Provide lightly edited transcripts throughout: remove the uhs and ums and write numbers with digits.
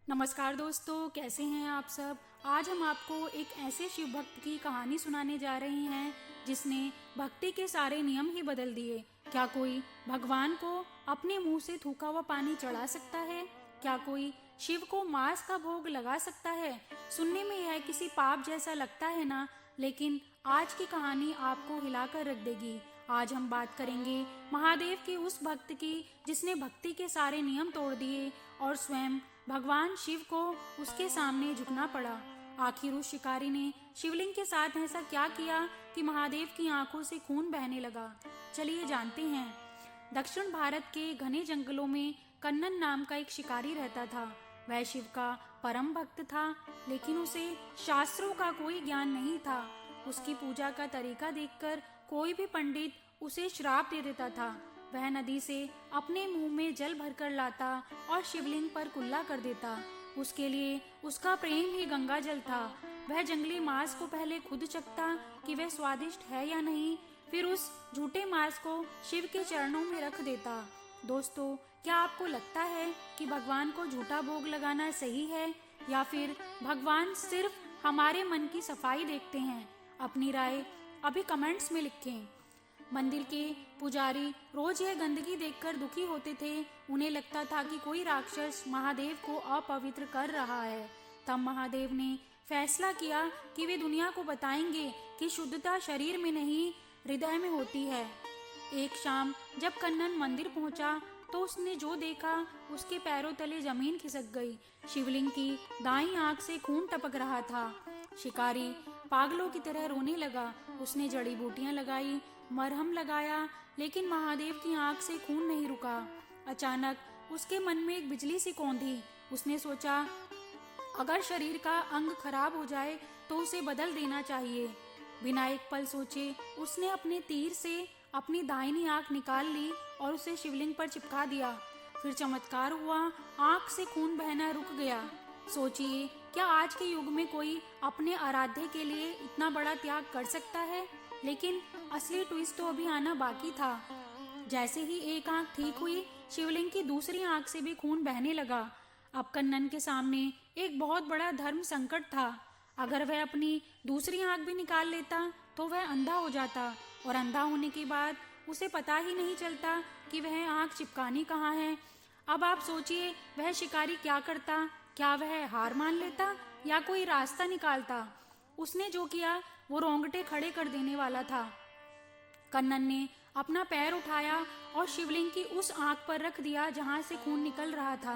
नमस्कार दोस्तों, कैसे हैं आप सब। आज हम आपको एक ऐसे शिव भक्त की कहानी सुनाने जा रहे हैं जिसने भक्ति के सारे नियम ही बदल दिए। क्या कोई भगवान को अपने मुंह से थूका हुआ पानी चढ़ा सकता है? क्या कोई शिव को मांस का भोग लगा सकता है? सुनने में यह किसी पाप जैसा लगता है ना, लेकिन आज की कहानी आपको हिलाकर रख देगी। आज हम बात करेंगे महादेव के उस भक्त की जिसने भक्ति के सारे नियम तोड़ दिए और स्वयं भगवान शिव को उसके सामने झुकना पड़ा। आखिर उस शिकारी ने शिवलिंग के साथ ऐसा क्या किया कि महादेव की आंखों से खून बहने लगा। चलिए जानते हैं। दक्षिण भारत के घने जंगलों में कन्नन नाम का एक शिकारी रहता था। वह शिव का परम भक्त था, लेकिन उसे शास्त्रों का कोई ज्ञान नहीं था। उसकी पूजा का तरीका देखकर कोई भी पंडित उसे श्राप दे देता था। वह नदी से अपने मुंह में जल भरकर लाता और शिवलिंग पर कुल्ला कर देता। उसके लिए उसका प्रेम ही गंगा जल था। वह जंगली मांस को पहले खुद चखता कि वह स्वादिष्ट है या नहीं, फिर उस झूठे मांस को शिव के चरणों में रख देता। दोस्तों, क्या आपको लगता है कि भगवान को झूठा भोग लगाना सही है, या फिर भगवान सिर्फ हमारे मन की सफाई देखते हैं? अपनी राय अभी कमेंट्स में लिखें। मंदिर के पुजारी रोज यह गंदगी देखकर दुखी होते थे। उन्हें लगता था कि कोई राक्षस महादेव को अपवित्र कर रहा है। तब महादेव ने फैसला किया कि वे दुनिया को बताएंगे कि शुद्धता शरीर में नहीं, हृदय में होती है। एक शाम जब कन्नन मंदिर पहुंचा तो उसने जो देखा, उसके पैरों तले जमीन खिसक गई। शिवलिंग की दाईं आंख से खून टपक रहा था। शिकारी पागलों की तरह रोने लगा। उसने जड़ी बूटियां लगाई, मरहम लगाया, लेकिन महादेव की आंख से खून नहीं रुका। अचानक उसके मन में एक बिजली सी कौंधी। उसने सोचा, अगर शरीर का अंग खराब हो जाए तो उसे बदल देना चाहिए। बिना एक पल सोचे उसने अपने तीर से अपनी दाहिनी आंख निकाल ली और उसे शिवलिंग पर चिपका दिया। फिर चमत्कार हुआ, आंख से खून बहना रुक गया। सोचिए, क्या आज के युग में कोई अपने आराध्य के लिए इतना बड़ा त्याग कर सकता है? लेकिन असली ट्विस्ट तो अभी आना बाकी था। जैसे ही एक आंख ठीक हुई, शिवलिंग की दूसरी आंख से भी खून बहने लगा। अब कन्नन के सामने एक बहुत बड़ा धर्म संकट था। अगर वह अपनी दूसरी आंख भी निकाल लेता तो वह अंधा हो जाता, और अंधा होने के बाद उसे पता ही नहीं चलता कि वह आंख चिपकानी कहाँ है। अब आप सोचिए, वह शिकारी क्या करता? क्या वह हार मान लेता या कोई रास्ता निकालता? उसने जो किया वो रोंगटे खड़े कर देने वाला था। कन्नन ने अपना पैर उठाया और शिवलिंग की उस आंख पर रख दिया जहां से खून निकल रहा था,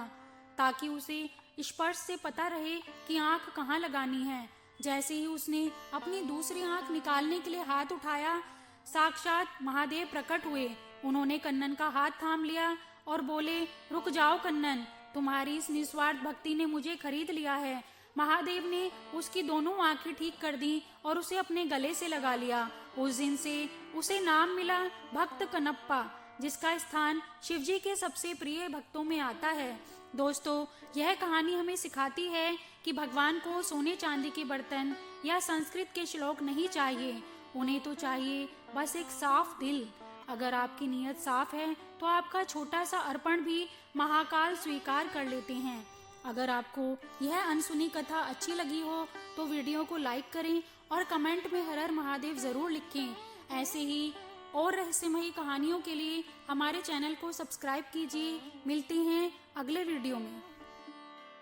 ताकि उसे स्पर्श से पता रहे कि आंख कहाँ लगानी है। जैसे ही उसने अपनी दूसरी आंख निकालने के लिए हाथ उठाया, साक्षात महादेव प्रकट हुए। उन्होंने कन्नन का हाथ थाम लिया और बोले, रुक जाओ कन्नन, तुम्हारी इस निस्वार्थ भक्ति ने मुझे खरीद लिया है। महादेव ने उसकी दोनों आंखें ठीक कर दी और उसे अपने गले से लगा लिया। उस दिन से उसे नाम मिला भक्त कनप्पा, जिसका स्थान शिवजी के सबसे प्रिय भक्तों में आता है। दोस्तों, यह कहानी हमें सिखाती है कि भगवान को सोने चांदी के बर्तन या संस्कृत के श्लोक नहीं चाहिए। उन्हें तो चाहिए बस एक साफ दिल। अगर आपकी नीयत साफ है तो आपका छोटा सा अर्पण भी महाकाल स्वीकार कर लेते हैं। अगर आपको यह अनसुनी कथा अच्छी लगी हो तो वीडियो को लाइक करें और कमेंट में हर हर महादेव जरूर लिखें। ऐसे ही और रहस्यमयी कहानियों के लिए हमारे चैनल को सब्सक्राइब कीजिए। मिलते हैं अगले वीडियो में।